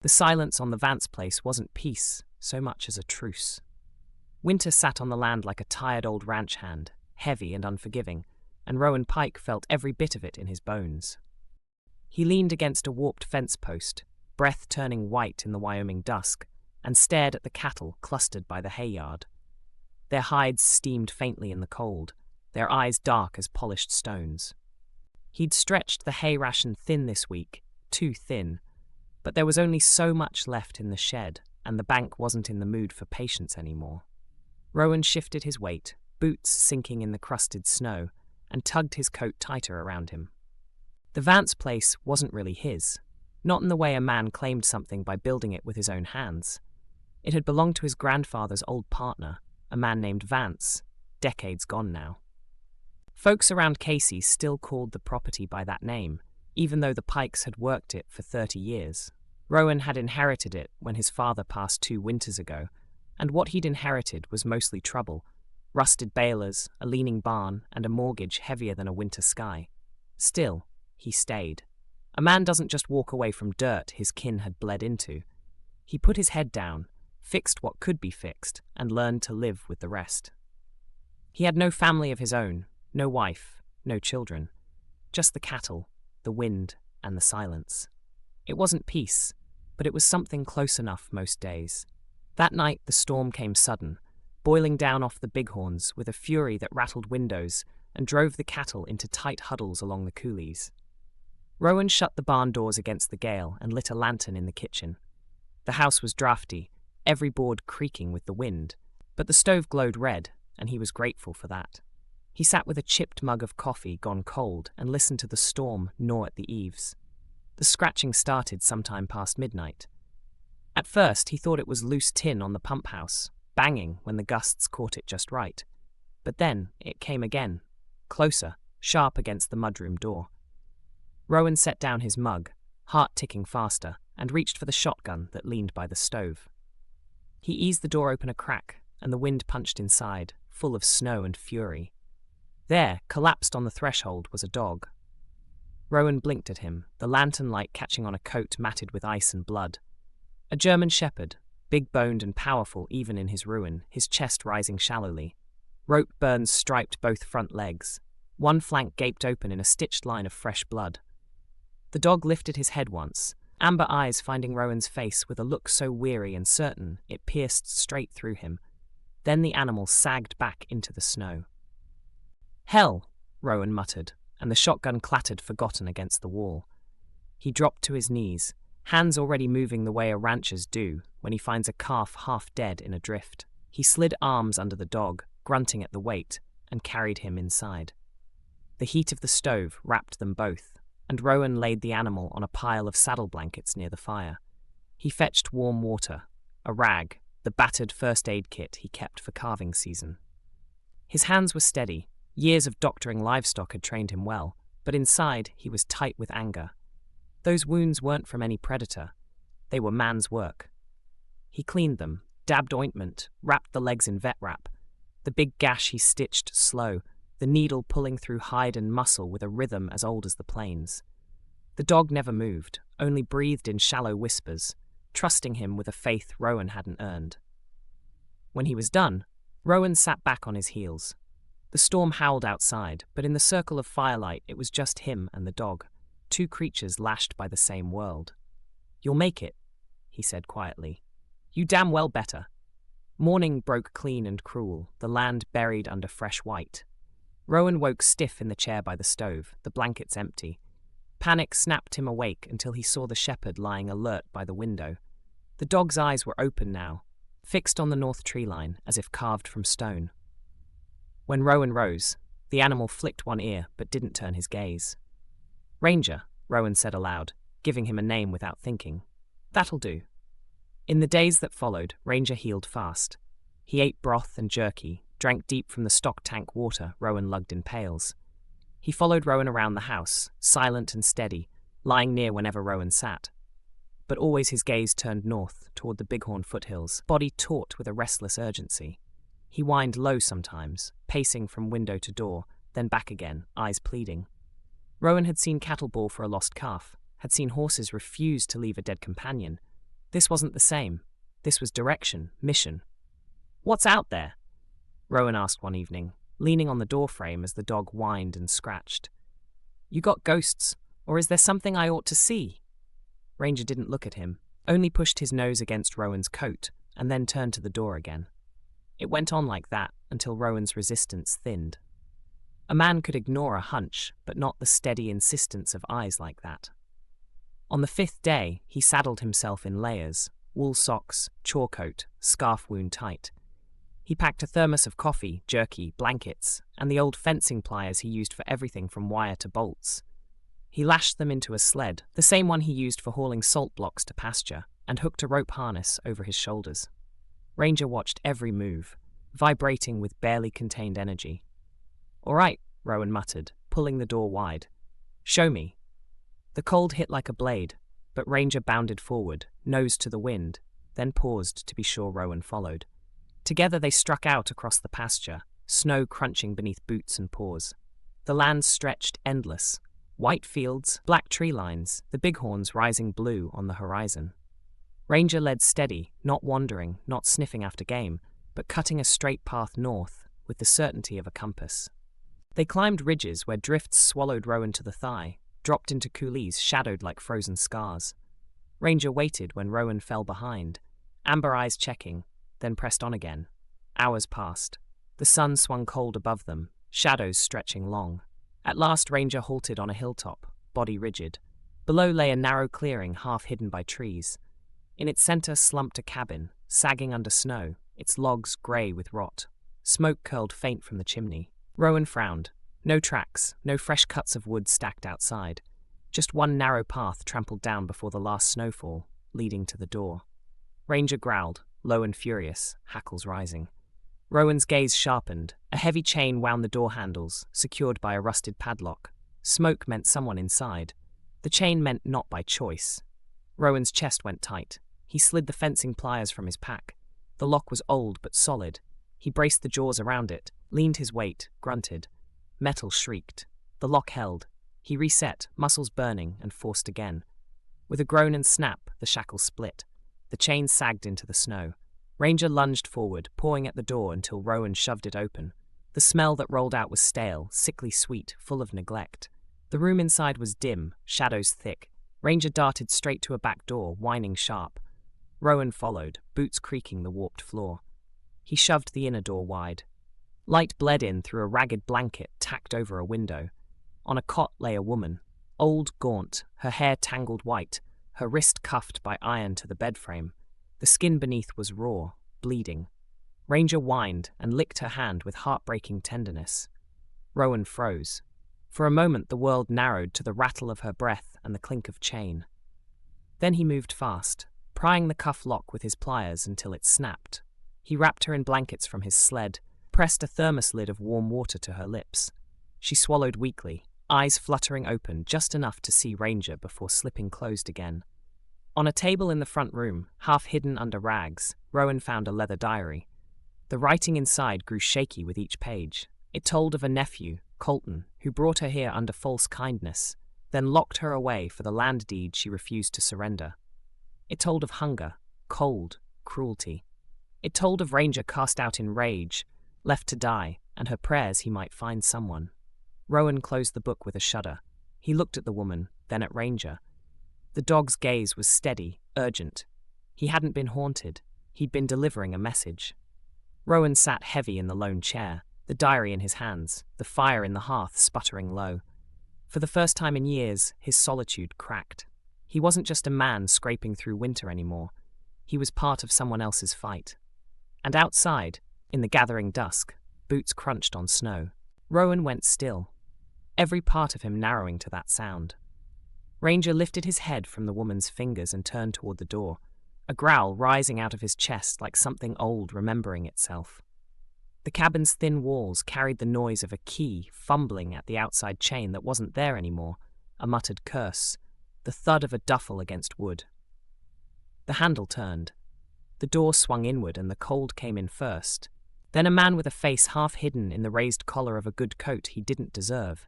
The silence on the Vance place wasn't peace so much as a truce. Winter sat on the land like a tired old ranch hand, heavy and unforgiving, and Rowan Pike felt every bit of it in his bones. He leaned against a warped fence post, breath turning white in the Wyoming dusk, and stared at the cattle clustered by the hay yard. Their hides steamed faintly in the cold, their eyes dark as polished stones. He'd stretched the hay ration thin this week, too thin, but there was only so much left in the shed, and the bank wasn't in the mood for patience anymore. Rowan shifted his weight, boots sinking in the crusted snow, and tugged his coat tighter around him. The Vance place wasn't really his, not in the way a man claimed something by building it with his own hands. It had belonged to his grandfather's old partner, a man named Vance, decades gone now. Folks around Casey still called the property by that name, even though the Pikes had worked it for 30 years. Rowan had inherited it when his father passed 2 winters ago, and what he'd inherited was mostly trouble, rusted balers, a leaning barn, and a mortgage heavier than a winter sky. Still, he stayed. A man doesn't just walk away from dirt his kin had bled into. He put his head down, fixed what could be fixed, and learned to live with the rest. He had no family of his own, no wife, no children. Just the cattle, the wind, and the silence. It wasn't peace, but it was something close enough most days. That night the storm came sudden, boiling down off the bighorns with a fury that rattled windows and drove the cattle into tight huddles along the coulees. Rowan shut the barn doors against the gale and lit a lantern in the kitchen. The house was drafty, every board creaking with the wind, but the stove glowed red, and he was grateful for that. He sat with a chipped mug of coffee gone cold and listened to the storm gnaw at the eaves. The scratching started sometime past midnight. At first he thought it was loose tin on the pump house, banging when the gusts caught it just right. But then it came again, closer, sharp against the mudroom door. Rowan set down his mug, heart ticking faster, and reached for the shotgun that leaned by the stove. He eased the door open a crack, and the wind punched inside, full of snow and fury. There, collapsed on the threshold, was a dog. Rowan blinked at him, the lantern light catching on a coat matted with ice and blood. A German shepherd, big-boned and powerful even in his ruin, his chest rising shallowly. Rope burns striped both front legs. One flank gaped open in a stitched line of fresh blood. The dog lifted his head once, amber eyes finding Rowan's face with a look so weary and certain it pierced straight through him. Then the animal sagged back into the snow. "Hell," Rowan muttered, and the shotgun clattered forgotten against the wall. He dropped to his knees, hands already moving the way a rancher's do when he finds a calf half dead in a drift. He slid arms under the dog, grunting at the weight, and carried him inside. The heat of the stove wrapped them both, and Rowan laid the animal on a pile of saddle blankets near the fire. He fetched warm water, a rag, the battered first aid kit he kept for calving season. His hands were steady. Years of doctoring livestock had trained him well, but inside he was tight with anger. Those wounds weren't from any predator. They were man's work. He cleaned them, dabbed ointment, wrapped the legs in vet wrap. The big gash he stitched slow, the needle pulling through hide and muscle with a rhythm as old as the plains. The dog never moved, only breathed in shallow whispers, trusting him with a faith Rowan hadn't earned. When he was done, Rowan sat back on his heels. The storm howled outside, but in the circle of firelight it was just him and the dog, 2 creatures lashed by the same world. "You'll make it," he said quietly. "You damn well better." Morning broke clean and cruel, the land buried under fresh white. Rowan woke stiff in the chair by the stove, the blankets empty. Panic snapped him awake until he saw the shepherd lying alert by the window. The dog's eyes were open now, fixed on the north tree line as if carved from stone. When Rowan rose, the animal flicked one ear but didn't turn his gaze. "Ranger," Rowan said aloud, giving him a name without thinking. "That'll do." In the days that followed, Ranger healed fast. He ate broth and jerky, drank deep from the stock tank water Rowan lugged in pails. He followed Rowan around the house, silent and steady, lying near whenever Rowan sat. But always his gaze turned north, toward the Bighorn foothills, body taut with a restless urgency. He whined low sometimes, pacing from window to door, then back again, eyes pleading. Rowan had seen cattle bawl for a lost calf, had seen horses refuse to leave a dead companion, This wasn't the same. This was direction, mission. "What's out there?" Rowan asked one evening, leaning on the doorframe as the dog whined and scratched. "You got ghosts, or is there something I ought to see?" Ranger didn't look at him, only pushed his nose against Rowan's coat and then turned to the door again. It went on like that until Rowan's resistance thinned. A man could ignore a hunch, but not the steady insistence of eyes like that. On the 5th day, he saddled himself in layers, wool socks, chore coat, scarf wound tight. He packed a thermos of coffee, jerky, blankets, and the old fencing pliers he used for everything from wire to bolts. He lashed them into a sled, the same one he used for hauling salt blocks to pasture, and hooked a rope harness over his shoulders. Ranger watched every move, vibrating with barely contained energy. "All right," Rowan muttered, pulling the door wide. "Show me." The cold hit like a blade, but Ranger bounded forward, nose to the wind, then paused to be sure Rowan followed. Together they struck out across the pasture, snow crunching beneath boots and paws. The land stretched endless. White fields, black tree lines, the bighorns rising blue on the horizon. Ranger led steady, not wandering, not sniffing after game, but cutting a straight path north with the certainty of a compass. They climbed ridges where drifts swallowed Rowan to the thigh, dropped into coulees shadowed like frozen scars. Ranger waited when Rowan fell behind, amber eyes checking, then pressed on again. Hours passed. The sun swung cold above them, shadows stretching long. At last Ranger halted on a hilltop, body rigid. Below lay a narrow clearing half hidden by trees. In its center slumped a cabin, sagging under snow, its logs grey with rot. Smoke curled faint from the chimney. Rowan frowned. No tracks, no fresh cuts of wood stacked outside. Just one narrow path trampled down before the last snowfall, leading to the door. Ranger growled, low and furious, hackles rising. Rowan's gaze sharpened. A heavy chain wound the door handles, secured by a rusted padlock. Smoke meant someone inside. The chain meant not by choice. Rowan's chest went tight. He slid the fencing pliers from his pack. The lock was old but solid. He braced the jaws around it, leaned his weight, grunted. Metal shrieked. The lock held. He reset, muscles burning, and forced again. With a groan and snap, the shackle split. The chain sagged into the snow. Ranger lunged forward, pawing at the door until Rowan shoved it open. The smell that rolled out was stale, sickly sweet, full of neglect. The room inside was dim, shadows thick. Ranger darted straight to a back door, whining sharp. Rowan followed, boots creaking the warped floor. He shoved the inner door wide. Light bled in through a ragged blanket tacked over a window. On a cot lay a woman, old, gaunt, her hair tangled white, her wrist cuffed by iron to the bedframe. The skin beneath was raw, bleeding. Ranger whined and licked her hand with heartbreaking tenderness. Rowan froze. For a moment the world narrowed to the rattle of her breath and the clink of chain. Then he moved fast, prying the cuff lock with his pliers until it snapped. He wrapped her in blankets from his sled, pressed a thermos lid of warm water to her lips. She swallowed weakly, eyes fluttering open just enough to see Ranger before slipping closed again. On a table in the front room, half hidden under rags, Rowan found a leather diary. The writing inside grew shaky with each page. It told of a nephew, Colton, who brought her here under false kindness, then locked her away for the land deed she refused to surrender. It told of hunger, cold, cruelty. It told of Ranger cast out in rage, left to die, and her prayers he might find someone. Rowan closed the book with a shudder. He looked at the woman, then at Ranger. The dog's gaze was steady, urgent. He hadn't been haunted. He'd been delivering a message. Rowan sat heavy in the lone chair, the diary in his hands, the fire in the hearth sputtering low. For the first time in years, his solitude cracked. He wasn't just a man scraping through winter anymore. He was part of someone else's fight. And outside, in the gathering dusk, boots crunched on snow. Rowan went still, every part of him narrowing to that sound. Ranger lifted his head from the woman's fingers and turned toward the door, a growl rising out of his chest like something old remembering itself. The cabin's thin walls carried the noise of a key fumbling at the outside chain that wasn't there anymore, a muttered curse, the thud of a duffel against wood. The handle turned. The door swung inward and the cold came in first. Then a man with a face half hidden in the raised collar of a good coat he didn't deserve.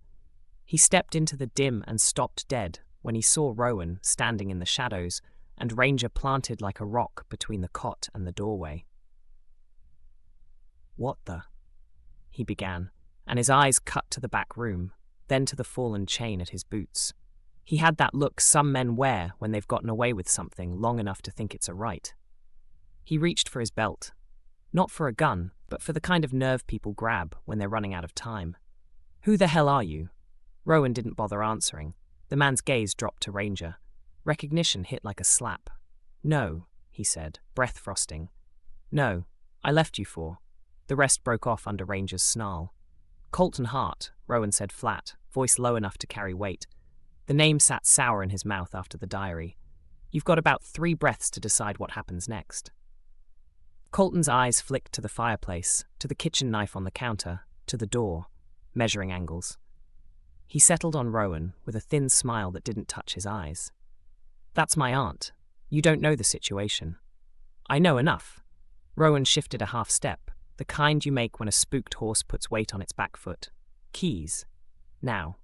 He stepped into the dim and stopped dead when he saw Rowan standing in the shadows and Ranger planted like a rock between the cot and the doorway. "What the?" he began, and his eyes cut to the back room, then to the fallen chain at his boots. He had that look some men wear when they've gotten away with something long enough to think it's a right. He reached for his belt. Not for a gun, but for the kind of nerve people grab when they're running out of time. "Who the hell are you?" Rowan didn't bother answering. The man's gaze dropped to Ranger. Recognition hit like a slap. "No," he said, breath frosting. "No, I left you for." The rest broke off under Ranger's snarl. "Colton Hart," Rowan said flat, voice low enough to carry weight. The name sat sour in his mouth after the diary. "You've got about 3 breaths to decide what happens next." Colton's eyes flicked to the fireplace, to the kitchen knife on the counter, to the door, measuring angles. He settled on Rowan with a thin smile that didn't touch his eyes. "That's my aunt. You don't know the situation." "I know enough." Rowan shifted a half step, the kind you make when a spooked horse puts weight on its back foot. "Keys. Now."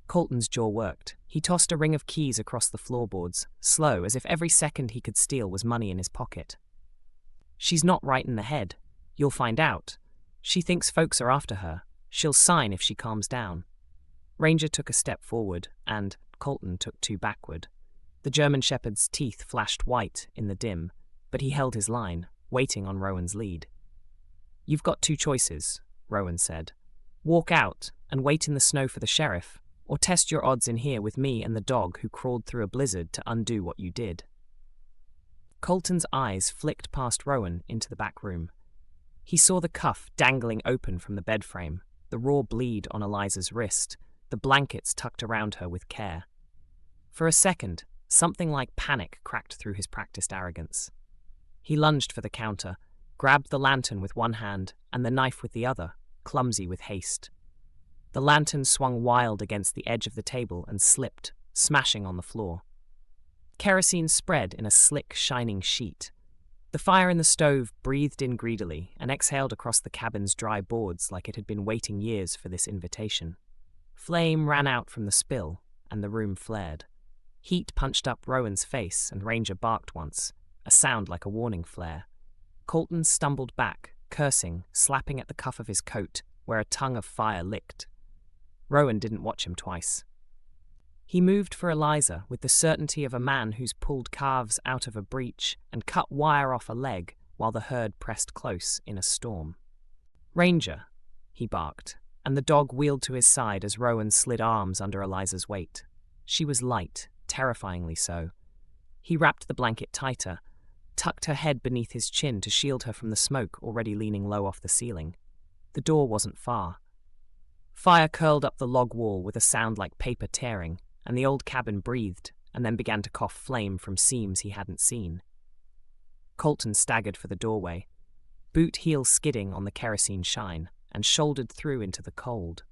Colton's jaw worked. He tossed a ring of keys across the floorboards, slow, as if every second he could steal was money in his pocket. "She's not right in the head. You'll find out. She thinks folks are after her. She'll sign if she calms down." Ranger took a step forward, and Colton took 2 backward. The German Shepherd's teeth flashed white in the dim, but he held his line, waiting on Rowan's lead. "You've got 2 choices," Rowan said. "Walk out and wait in the snow for the sheriff, or test your odds in here with me and the dog who crawled through a blizzard to undo what you did." Colton's eyes flicked past Rowan into the back room. He saw the cuff dangling open from the bed frame, the raw bleed on Eliza's wrist, the blankets tucked around her with care. For a second, something like panic cracked through his practiced arrogance. He lunged for the counter, grabbed the lantern with one hand and the knife with the other, clumsy with haste. The lantern swung wild against the edge of the table and slipped, smashing on the floor. Kerosene spread in a slick, shining sheet. The fire in the stove breathed in greedily and exhaled across the cabin's dry boards like it had been waiting years for this invitation. Flame ran out from the spill, and the room flared. Heat punched up Rowan's face, and Ranger barked once, a sound like a warning flare. Colton stumbled back, cursing, slapping at the cuff of his coat, where a tongue of fire licked. Rowan didn't watch him twice. He moved for Eliza with the certainty of a man who's pulled calves out of a breach and cut wire off a leg while the herd pressed close in a storm. "Ranger," he barked, and the dog wheeled to his side as Rowan slid arms under Eliza's weight. She was light, terrifyingly so. He wrapped the blanket tighter, tucked her head beneath his chin to shield her from the smoke already leaning low off the ceiling. The door wasn't far. Fire curled up the log wall with a sound like paper tearing, and the old cabin breathed and then began to cough flame from seams he hadn't seen. Colton staggered for the doorway, boot heel skidding on the kerosene shine, and shouldered through into the cold.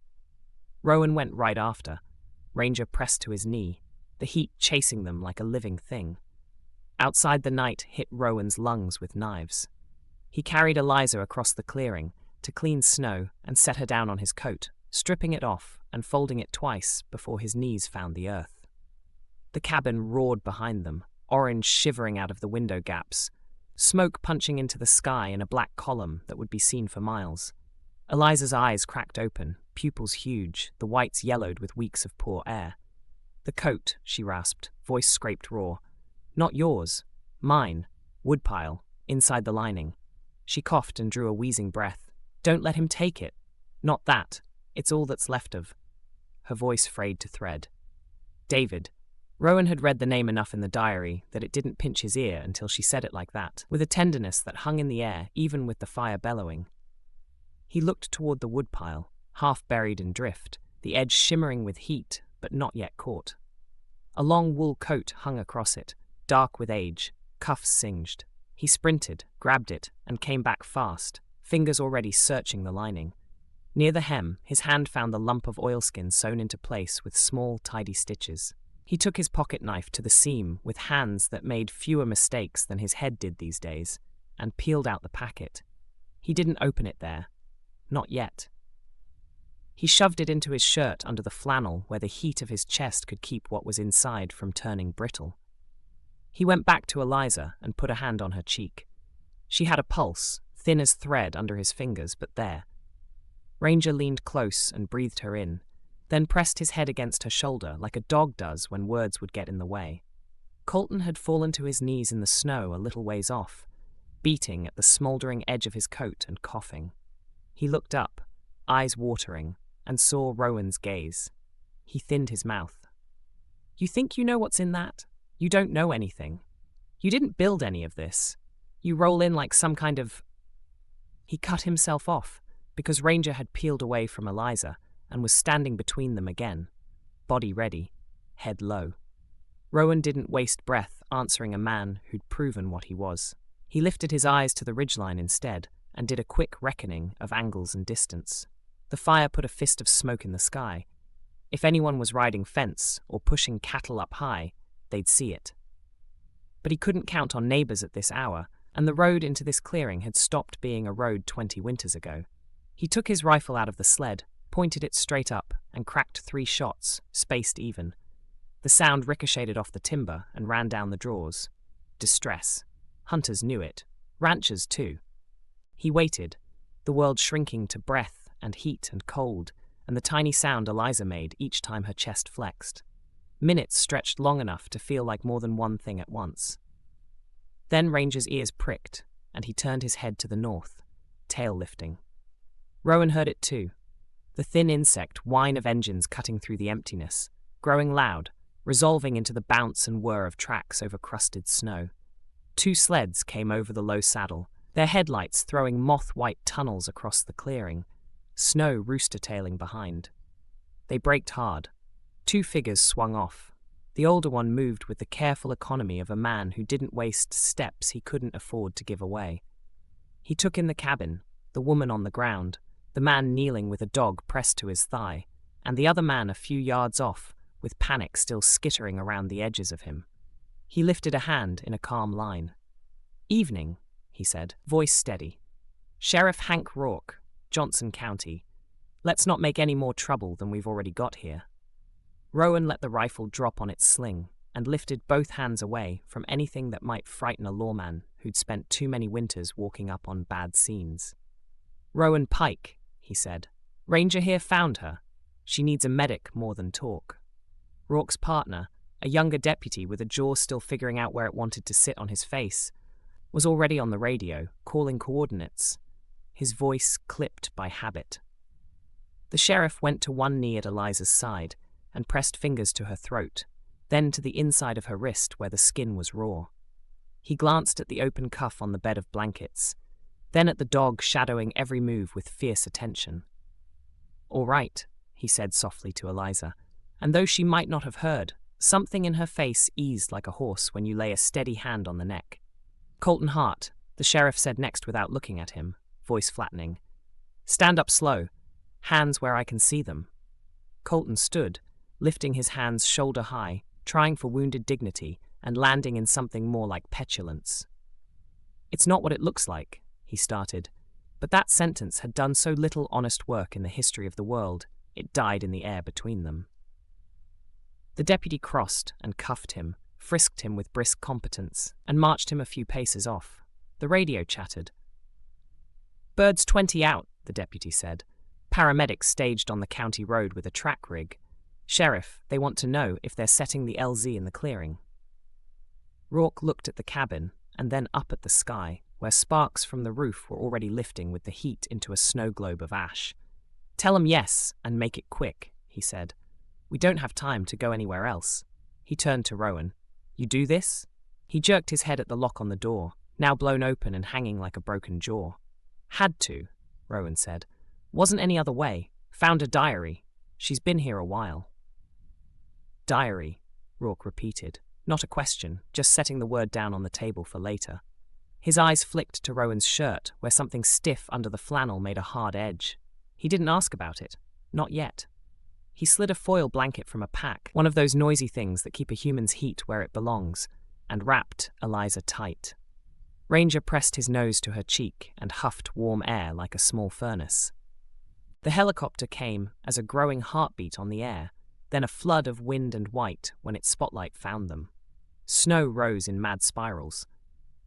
Rowan went right after. Ranger pressed to his knee, the heat chasing them like a living thing. Outside the night hit Rowan's lungs with knives. He carried Eliza across the clearing to clean snow and set her down on his coat, stripping it off and folding it twice before his knees found the earth. The cabin roared behind them, orange shivering out of the window gaps, smoke punching into the sky in a black column that would be seen for miles. Eliza's eyes cracked open, pupils huge, the whites yellowed with weeks of poor air. "The coat," she rasped, voice scraped raw. "Not yours. Mine. Woodpile. Inside the lining." She coughed and drew a wheezing breath. "Don't let him take it. Not that. It's all that's left of." Her voice frayed to thread. "David." Rowan had read the name enough in the diary that it didn't pinch his ear until she said it like that, with a tenderness that hung in the air even with the fire bellowing. He looked toward the woodpile, half buried in drift, the edge shimmering with heat, but not yet caught. A long wool coat hung across it, dark with age, cuffs singed. He sprinted, grabbed it, and came back fast, fingers already searching the lining. Near the hem, his hand found the lump of oilskin sewn into place with small, tidy stitches. He took his pocket knife to the seam with hands that made fewer mistakes than his head did these days, and peeled out the packet. He didn't open it there. Not yet. He shoved it into his shirt under the flannel where the heat of his chest could keep what was inside from turning brittle. He went back to Eliza and put a hand on her cheek. She had a pulse, thin as thread under his fingers, but there. Ranger leaned close and breathed her in, then pressed his head against her shoulder like a dog does when words would get in the way. Colton had fallen to his knees in the snow a little ways off, beating at the smouldering edge of his coat and coughing. He looked up, eyes watering, and saw Rowan's gaze. He thinned his mouth. "You think you know what's in that? You don't know anything. You didn't build any of this. You roll in like some kind of—" He cut himself off because Ranger had peeled away from Eliza and was standing between them again, body ready, head low. Rowan didn't waste breath answering a man who'd proven what he was. He lifted his eyes to the ridgeline instead and did a quick reckoning of angles and distance. The fire put a fist of smoke in the sky. If anyone was riding fence or pushing cattle up high, they'd see it. But he couldn't count on neighbors at this hour, and the road into this clearing had stopped being a road 20 winters ago. He took his rifle out of the sled, pointed it straight up, and cracked 3 shots, spaced even. The sound ricocheted off the timber and ran down the draws. Distress. Hunters knew it. Ranchers, too. He waited, the world shrinking to breath and heat and cold, and the tiny sound Eliza made each time her chest flexed. Minutes stretched long enough to feel like more than one thing at once. Then Ranger's ears pricked, and he turned his head to the north, tail lifting. Rowan heard it too, the thin insect whine of engines cutting through the emptiness, growing loud, resolving into the bounce and whir of tracks over crusted snow. 2 sleds came over the low saddle, their headlights throwing moth-white tunnels across the clearing, snow rooster-tailing behind. They braked hard. 2 figures swung off. The older one moved with the careful economy of a man who didn't waste steps he couldn't afford to give away. He took in the cabin, the woman on the ground, the man kneeling with a dog pressed to his thigh, and the other man a few yards off, with panic still skittering around the edges of him. He lifted a hand in a calm line. "Evening," he said, voice steady. "Sheriff Hank Rourke, Johnson County. Let's not make any more trouble than we've already got here." Rowan let the rifle drop on its sling and lifted both hands away from anything that might frighten a lawman who'd spent too many winters walking up on bad scenes. "Rowan Pike," he said. "Ranger here found her. She needs a medic more than talk." Rourke's partner, a younger deputy with a jaw still figuring out where it wanted to sit on his face, was already on the radio, calling coordinates, his voice clipped by habit. The sheriff went to one knee at Eliza's side and pressed fingers to her throat, then to the inside of her wrist where the skin was raw. He glanced at the open cuff on the bed of blankets, then at the dog shadowing every move with fierce attention. "All right," he said softly to Eliza, and though she might not have heard, something in her face eased like a horse when you lay a steady hand on the neck. "Colton Hart," the sheriff said next without looking at him, voice flattening. "Stand up slow. Hands where I can see them." Colton stood, lifting his hands shoulder high, trying for wounded dignity and landing in something more like petulance. "It's not what it looks like," he started, but that sentence had done so little honest work in the history of the world, it died in the air between them. The deputy crossed and cuffed him, frisked him with brisk competence, and marched him a few paces off. The radio chattered. "Birds 20 out," the deputy said. "Paramedics staged on the county road with a track rig. Sheriff, they want to know if they're setting the LZ in the clearing." Rourke looked at the cabin and then up at the sky, where sparks from the roof were already lifting with the heat into a snow globe of ash. "Tell 'em yes, and make it quick," he said. "We don't have time to go anywhere else." He turned to Rowan. "You do this?" He jerked his head at the lock on the door, now blown open and hanging like a broken jaw. "Had to," Rowan said. "Wasn't any other way. Found a diary. She's been here a while." "Diary," Rourke repeated. Not a question, just setting the word down on the table for later. His eyes flicked to Rowan's shirt, where something stiff under the flannel made a hard edge. He didn't ask about it. Not yet. He slid a foil blanket from a pack, one of those noisy things that keep a human's heat where it belongs, and wrapped Eliza tight. Ranger pressed his nose to her cheek and huffed warm air like a small furnace. The helicopter came as a growing heartbeat on the air, then a flood of wind and white when its spotlight found them. Snow rose in mad spirals.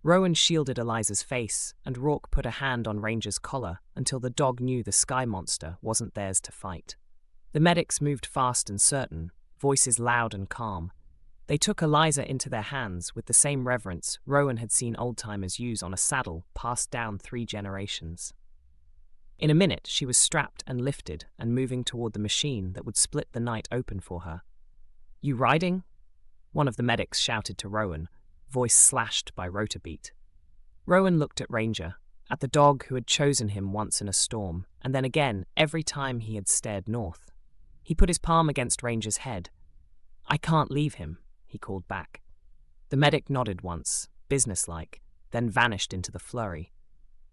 Rowan shielded Eliza's face, and Rourke put a hand on Ranger's collar until the dog knew the sky monster wasn't theirs to fight. The medics moved fast and certain, voices loud and calm. They took Eliza into their hands with the same reverence Rowan had seen old-timers use on a saddle passed down 3 generations. In a minute, she was strapped and lifted and moving toward the machine that would split the night open for her. "You riding?" one of the medics shouted to Rowan, voice slashed by rotor beat. Rowan looked at Ranger, at the dog who had chosen him once in a storm, and then again every time he had stared north. He put his palm against Ranger's head. "I can't leave him," he called back. The medic nodded once, businesslike, then vanished into the flurry.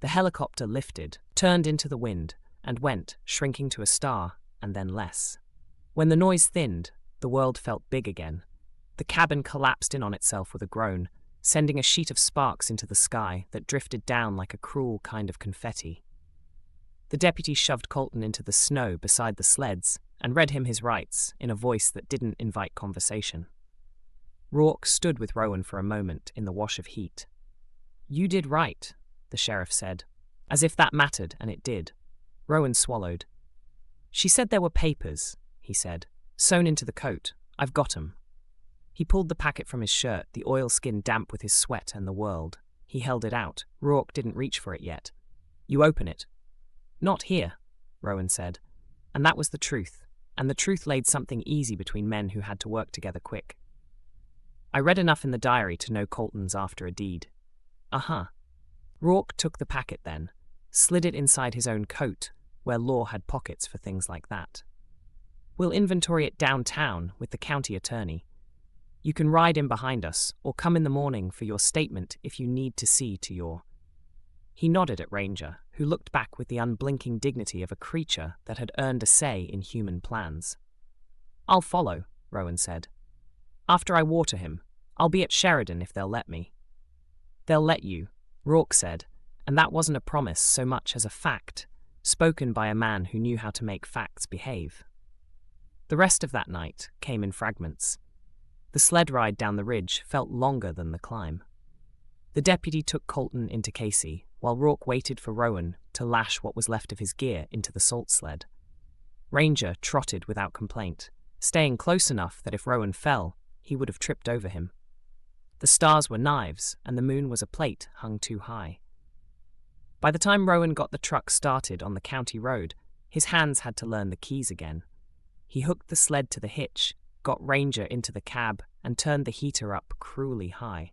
The helicopter lifted, turned into the wind, and went, shrinking to a star, and then less. When the noise thinned, the world felt big again. The cabin collapsed in on itself with a groan, sending a sheet of sparks into the sky that drifted down like a cruel kind of confetti. The deputy shoved Colton into the snow beside the sleds and read him his rights in a voice that didn't invite conversation. Rourke stood with Rowan for a moment in the wash of heat. "You did right," the sheriff said, as if that mattered, and it did. Rowan swallowed. "She said there were papers," he said, "sewn into the coat. I've got 'em." He pulled the packet from his shirt, the oilskin damp with his sweat and the world. He held it out. Rourke didn't reach for it yet. "You open it." "Not here," Rowan said. And that was the truth, and the truth laid something easy between men who had to work together quick. "I read enough in the diary to know Colton's after a deed." "Uh-huh." Rourke took the packet then, slid it inside his own coat, where law had pockets for things like that. "We'll inventory it downtown with the county attorney. You can ride in behind us, or come in the morning for your statement if you need to see to your—" He nodded at Ranger, who looked back with the unblinking dignity of a creature that had earned a say in human plans. "I'll follow," Rowan said. "After I water him, I'll be at Sheridan if they'll let me." "They'll let you," Rourke said, and that wasn't a promise so much as a fact, spoken by a man who knew how to make facts behave. The rest of that night came in fragments. The sled ride down the ridge felt longer than the climb. The deputy took Colton into Casey, while Rourke waited for Rowan to lash what was left of his gear into the salt sled. Ranger trotted without complaint, staying close enough that if Rowan fell, he would have tripped over him. The stars were knives, and the moon was a plate hung too high. By the time Rowan got the truck started on the county road, his hands had to learn the keys again. He hooked the sled to the hitch, got Ranger into the cab, and turned the heater up cruelly high.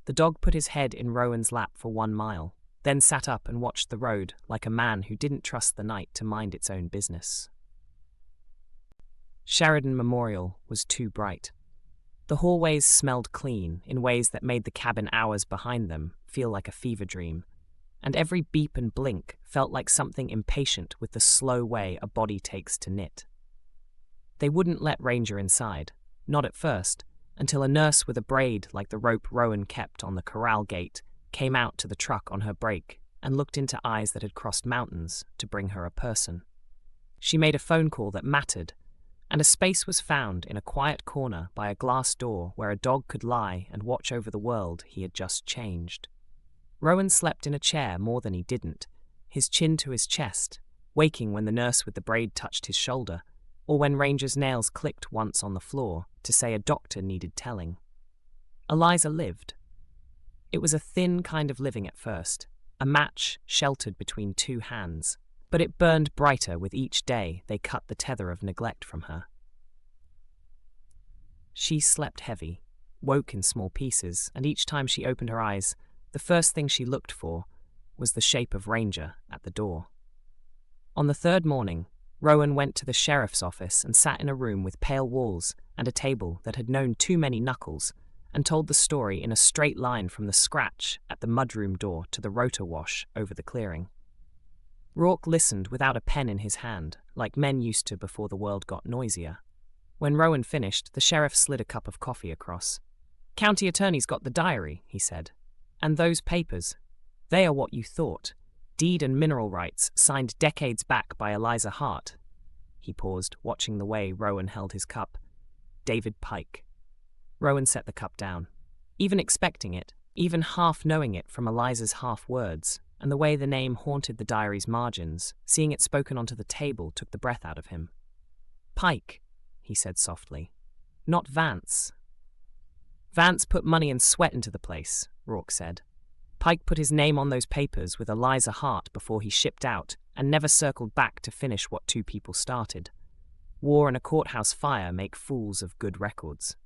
The dog put his head in Rowan's lap for 1 mile, then sat up and watched the road like a man who didn't trust the night to mind its own business. Sheridan Memorial was too bright. The hallways smelled clean in ways that made the cabin hours behind them feel like a fever dream, and every beep and blink felt like something impatient with the slow way a body takes to knit. They wouldn't let Ranger inside, not at first, until a nurse with a braid like the rope Rowan kept on the corral gate came out to the truck on her break and looked into eyes that had crossed mountains to bring her a person. She made a phone call that mattered, and a space was found in a quiet corner by a glass door where a dog could lie and watch over the world he had just changed. Rowan slept in a chair more than he didn't, his chin to his chest, waking when the nurse with the braid touched his shoulder, or when Ranger's nails clicked once on the floor to say a doctor needed telling. Eliza lived. It was a thin kind of living at first, a match sheltered between 2 hands, but it burned brighter with each day they cut the tether of neglect from her. She slept heavy, woke in small pieces, and each time she opened her eyes, the first thing she looked for was the shape of Ranger at the door. On the 3rd morning, Rowan went to the sheriff's office and sat in a room with pale walls and a table that had known too many knuckles, and told the story in a straight line from the scratch at the mudroom door to the rotor wash over the clearing. Rourke listened without a pen in his hand, like men used to before the world got noisier. When Rowan finished, the sheriff slid a cup of coffee across. "County attorney's got the diary," he said. "And those papers. They are what you thought. Deed and mineral rights signed decades back by Eliza Hart." He paused, watching the way Rowan held his cup. "David Pike." Rowan set the cup down. Even expecting it, even half knowing it from Eliza's half words, and the way the name haunted the diary's margins, seeing it spoken onto the table took the breath out of him. "Pike," he said softly. "Not Vance." "Vance put money and sweat into the place," Rourke said. "Pike put his name on those papers with Eliza Hart before he shipped out and never circled back to finish what two people started. War and a courthouse fire make fools of good records.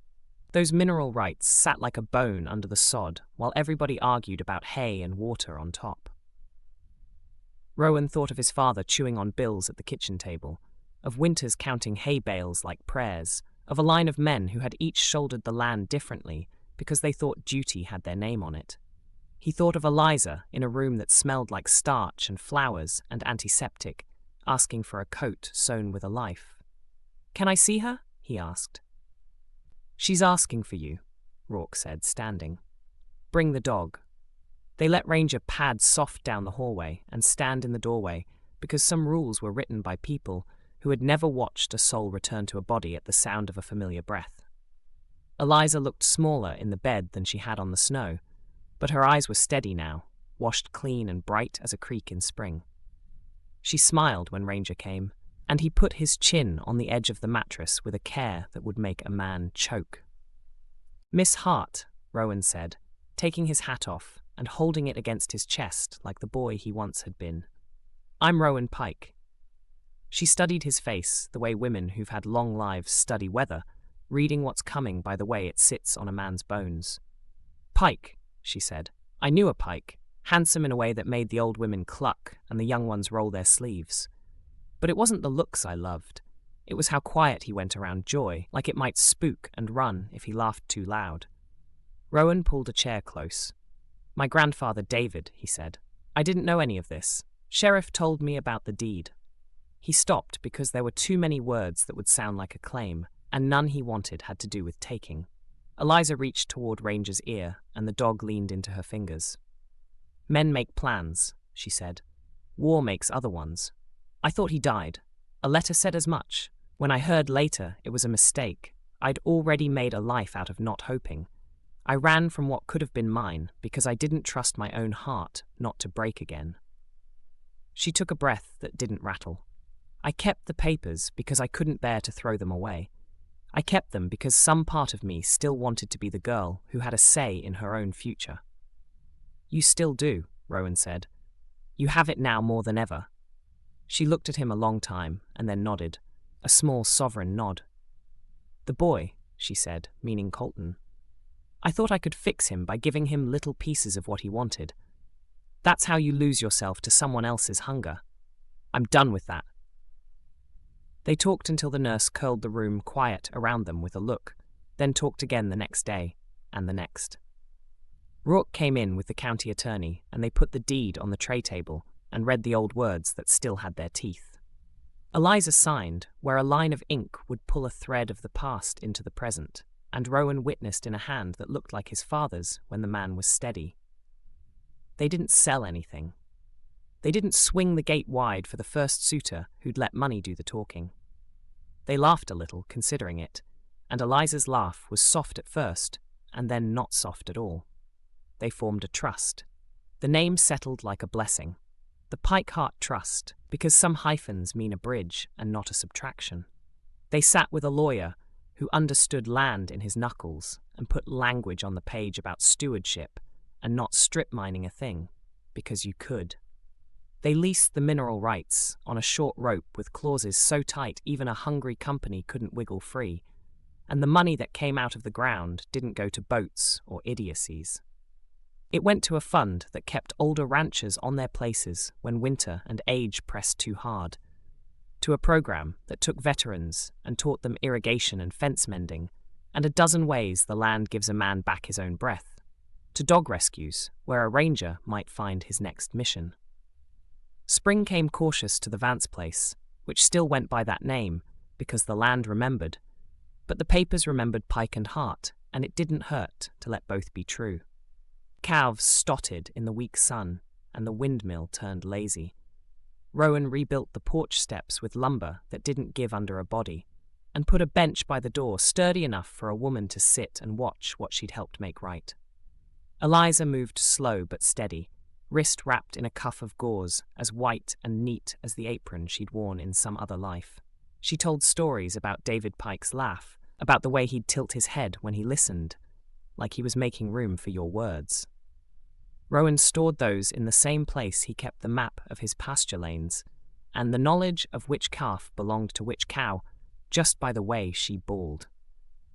Those mineral rights sat like a bone under the sod while everybody argued about hay and water on top." Rowan thought of his father chewing on bills at the kitchen table, of Winters counting hay bales like prayers, of a line of men who had each shouldered the land differently because they thought duty had their name on it. He thought of Eliza in a room that smelled like starch and flowers and antiseptic, asking for a coat sewn with a life. "Can I see her?" he asked. "She's asking for you," Rourke said, standing. "Bring the dog." They let Ranger pad soft down the hallway and stand in the doorway because some rules were written by people who had never watched a soul return to a body at the sound of a familiar breath. Eliza looked smaller in the bed than she had on the snow, but her eyes were steady now, washed clean and bright as a creek in spring. She smiled when Ranger came, and he put his chin on the edge of the mattress with a care that would make a man choke. "Miss Hart," Rowan said, taking his hat off and holding it against his chest like the boy he once had been. "I'm Rowan Pike." She studied his face the way women who've had long lives study weather, reading what's coming by the way it sits on a man's bones. "Pike," she said. "I knew a Pike, handsome in a way that made the old women cluck and the young ones roll their sleeves. But it wasn't the looks I loved. It was how quiet he went around Joy, like it might spook and run if he laughed too loud." Rowan pulled a chair close. "My grandfather David," he said. "I didn't know any of this. Sheriff told me about the deed." He stopped because there were too many words that would sound like a claim, and none he wanted had to do with taking. Eliza reached toward Ranger's ear, and the dog leaned into her fingers. "Men make plans," she said. "War makes other ones. I thought he died. A letter said as much. When I heard later it was a mistake, I'd already made a life out of not hoping. I ran from what could have been mine because I didn't trust my own heart not to break again." She took a breath that didn't rattle. "I kept the papers because I couldn't bear to throw them away. I kept them because some part of me still wanted to be the girl who had a say in her own future." "You still do," Rowan said. "You have it now more than ever." She looked at him a long time and then nodded, a small sovereign nod. "The boy," she said, meaning Colton. "I thought I could fix him by giving him little pieces of what he wanted. That's how you lose yourself to someone else's hunger. I'm done with that." They talked until the nurse curled the room quiet around them with a look, then talked again the next day, and the next. Rourke came in with the county attorney, and they put the deed on the tray table and read the old words that still had their teeth. Eliza signed, where a line of ink would pull a thread of the past into the present, and Rowan witnessed in a hand that looked like his father's when the man was steady. They didn't sell anything. They didn't swing the gate wide for the first suitor who'd let money do the talking. They laughed a little, considering it, and Eliza's laugh was soft at first, and then not soft at all. They formed a trust. The name settled like a blessing. The Pike Hart Trust, because some hyphens mean a bridge and not a subtraction. They sat with a lawyer who understood land in his knuckles and put language on the page about stewardship and not strip mining a thing, because you could. They leased the mineral rights on a short rope with clauses so tight even a hungry company couldn't wiggle free, and the money that came out of the ground didn't go to boats or idiocies. It went to a fund that kept older ranchers on their places when winter and age pressed too hard, to a program that took veterans and taught them irrigation and fence mending, and a dozen ways the land gives a man back his own breath, to dog rescues where a ranger might find his next mission. Spring came cautious to the Vance place, which still went by that name because the land remembered, but the papers remembered Pike and Hart, and it didn't hurt to let both be true. Calves stotted in the weak sun, and the windmill turned lazy. Rowan rebuilt the porch steps with lumber that didn't give under a body. and put a bench by the door sturdy enough for a woman to sit and watch what she'd helped make right. Eliza moved slow but steady, wrist wrapped in a cuff of gauze, as white and neat as the apron she'd worn in some other life. She told stories about David Pike's laugh, about the way he'd tilt his head when he listened, like he was making room for your words. Rowan stored those in the same place he kept the map of his pasture lanes, and the knowledge of which calf belonged to which cow, just by the way she bawled.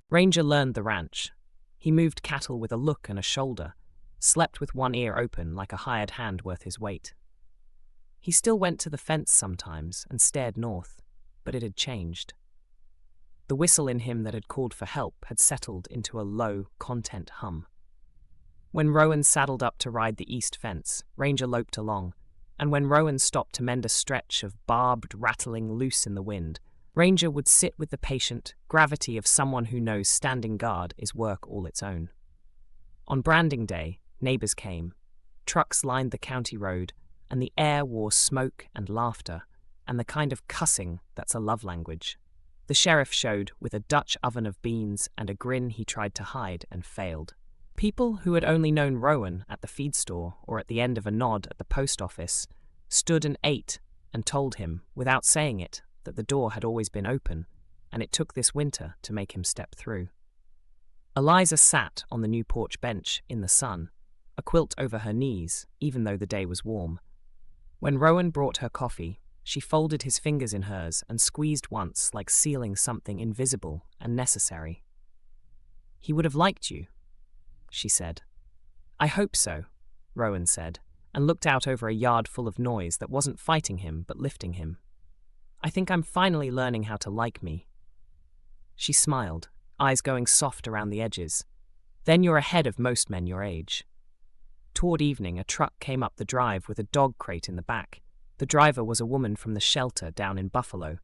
Ranger learned the ranch. He moved cattle with a look and a shoulder, slept with one ear open like a hired hand worth his weight. He still went to the fence sometimes and stared north, but it had changed. The whistle in him that had called for help had settled into a low, content hum. When Rowan saddled up to ride the east fence, Ranger loped along, and when Rowan stopped to mend a stretch of barbed rattling loose in the wind, Ranger would sit with the patient gravity of someone who knows standing guard is work all its own. On branding day, neighbors came. Trucks lined the county road, and the air wore smoke and laughter, and the kind of cussing that's a love language. The sheriff showed with a Dutch oven of beans and a grin he tried to hide and failed. People who had only known Rowan at the feed store or at the end of a nod at the post office stood and ate and told him, without saying it, that the door had always been open, and it took this winter to make him step through. Eliza sat on the new porch bench in the sun, a quilt over her knees, even though the day was warm. When Rowan brought her coffee, she folded his fingers in hers and squeezed once like sealing something invisible and necessary. "He would have liked you," she said. "I hope so," Rowan said, and looked out over a yard full of noise that wasn't fighting him but lifting him. "I think I'm finally learning how to like me." She smiled, eyes going soft around the edges. "Then you're ahead of most men your age." Toward evening, a truck came up the drive with a dog crate in the back. The driver was a woman from the shelter down in Buffalo.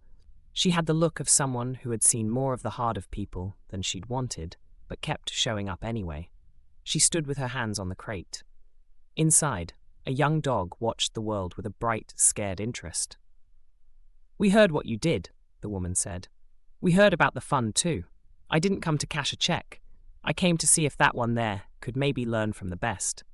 She had the look of someone who had seen more of the heart of people than she'd wanted, but kept showing up anyway. She stood with her hands on the crate. Inside, a young dog watched the world with a bright, scared interest. "We heard what you did," the woman said. "We heard about the fund too. I didn't come to cash a check. I came to see if that one there could maybe learn from the best."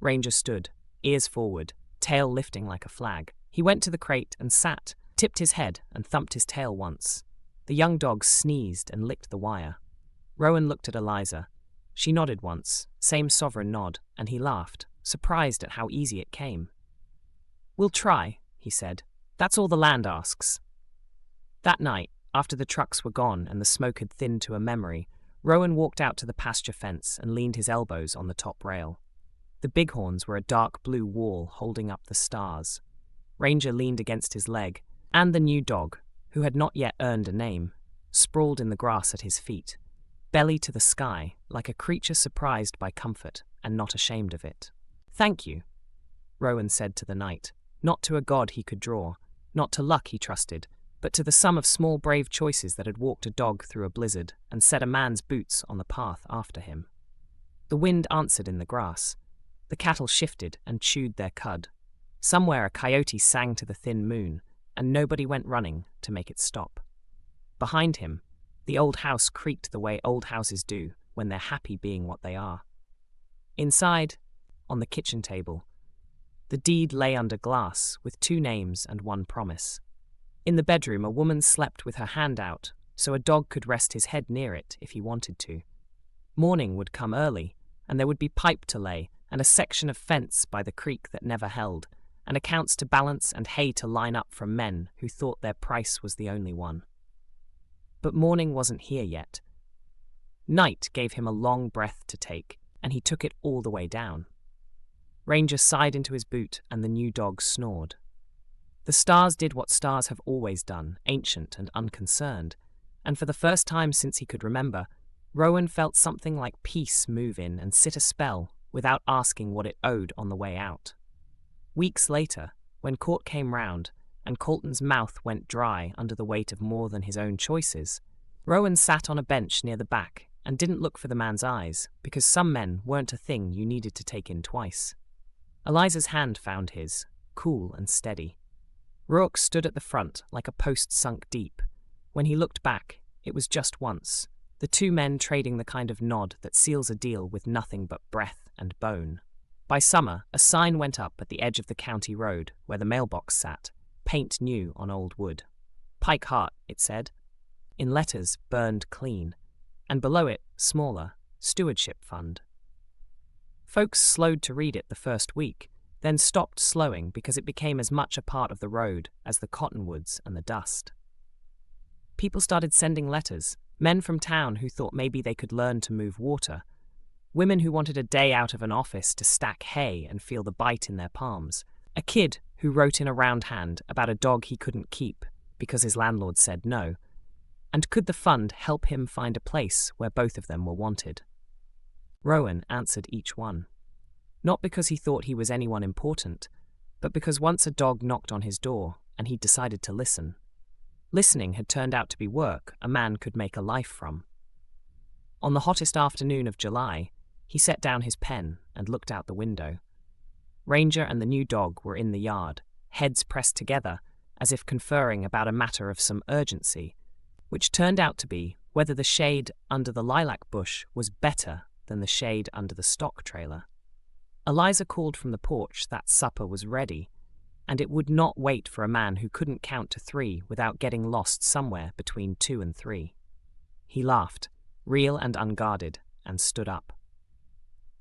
Ranger stood, ears forward, tail lifting like a flag. He went to the crate and sat, tipped his head and thumped his tail once. The young dog sneezed and licked the wire. Rowan looked at Eliza. She nodded once, same sovereign nod, and he laughed, surprised at how easy it came. "We'll try," he said. "That's all the land asks." That night, after the trucks were gone and the smoke had thinned to a memory, Rowan walked out to the pasture fence and leaned his elbows on the top rail. The bighorns were a dark blue wall holding up the stars. Ranger leaned against his leg, and the new dog, who had not yet earned a name, sprawled in the grass at his feet, belly to the sky, like a creature surprised by comfort and not ashamed of it. "Thank you," Rowan said to the night, not to a god he could draw, not to luck he trusted, but to the sum of small brave choices that had walked a dog through a blizzard and set a man's boots on the path after him. The wind answered in the grass. The cattle shifted and chewed their cud. Somewhere a coyote sang to the thin moon, and nobody went running to make it stop. Behind him, the old house creaked the way old houses do when they're happy being what they are. Inside, on the kitchen table, the deed lay under glass with 2 names and 1 promise. In the bedroom, a woman slept with her hand out, so a dog could rest his head near it if he wanted to. Morning would come early, and there would be pipe to lay, and a section of fence by the creek that never held, and accounts to balance and hay to line up from men who thought their price was the only one. But morning wasn't here yet. Night gave him a long breath to take, and he took it all the way down. Ranger sighed into his boot, and the new dog snored. The stars did what stars have always done, ancient and unconcerned, and for the first time since he could remember, Rowan felt something like peace move in and sit a spell without asking what it owed on the way out. Weeks later, when court came round, and Colton's mouth went dry under the weight of more than his own choices, Rowan sat on a bench near the back and didn't look for the man's eyes, because some men weren't a thing you needed to take in twice. Eliza's hand found his, cool and steady. Rourke stood at the front like a post sunk deep. When he looked back, it was just once, the two men trading the kind of nod that seals a deal with nothing but breath and bone. By summer, a sign went up at the edge of the county road where the mailbox sat, paint new on old wood. Pike Heart, it said, in letters burned clean, and below it, smaller, Stewardship Fund. Folks slowed to read it the first week, then stopped slowing because it became as much a part of the road as the cottonwoods and the dust. People started sending letters, men from town who thought maybe they could learn to move water, women who wanted a day out of an office to stack hay and feel the bite in their palms, a kid who wrote in a round hand about a dog he couldn't keep because his landlord said no, and could the fund help him find a place where both of them were wanted? Rowan answered each one. Not because he thought he was anyone important, but because once a dog knocked on his door and he'd decided to listen. Listening had turned out to be work a man could make a life from. On the hottest afternoon of July, he set down his pen and looked out the window. Ranger and the new dog were in the yard, heads pressed together as if conferring about a matter of some urgency, which turned out to be whether the shade under the lilac bush was better than the shade under the stock trailer. Eliza called from the porch that supper was ready, and it would not wait for a man who couldn't count to 3 without getting lost somewhere between 2 and 3. He laughed, real and unguarded, and stood up.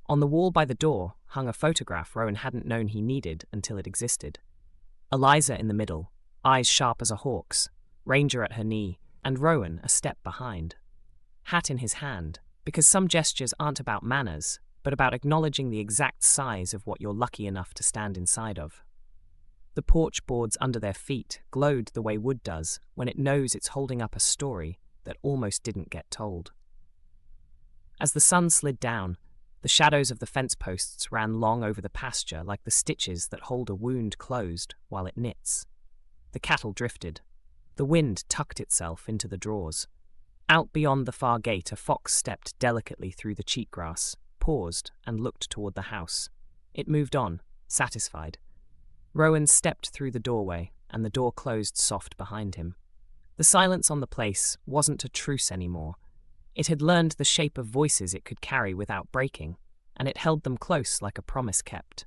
On the wall by the door hung a photograph Rowan hadn't known he needed until it existed. Eliza in the middle, eyes sharp as a hawk's, Ranger at her knee, and Rowan a step behind. Hat in his hand, because some gestures aren't about manners, but about acknowledging the exact size of what you're lucky enough to stand inside of. The porch boards under their feet glowed the way wood does when it knows it's holding up a story that almost didn't get told. As the sun slid down, the shadows of the fence posts ran long over the pasture like the stitches that hold a wound closed while it knits. The cattle drifted. The wind tucked itself into the draws. Out beyond the far gate, a fox stepped delicately through the cheatgrass, paused, and looked toward the house. It moved on, satisfied. Rowan stepped through the doorway, and the door closed soft behind him. The silence on the place wasn't a truce anymore. It had learned the shape of voices it could carry without breaking, and it held them close like a promise kept.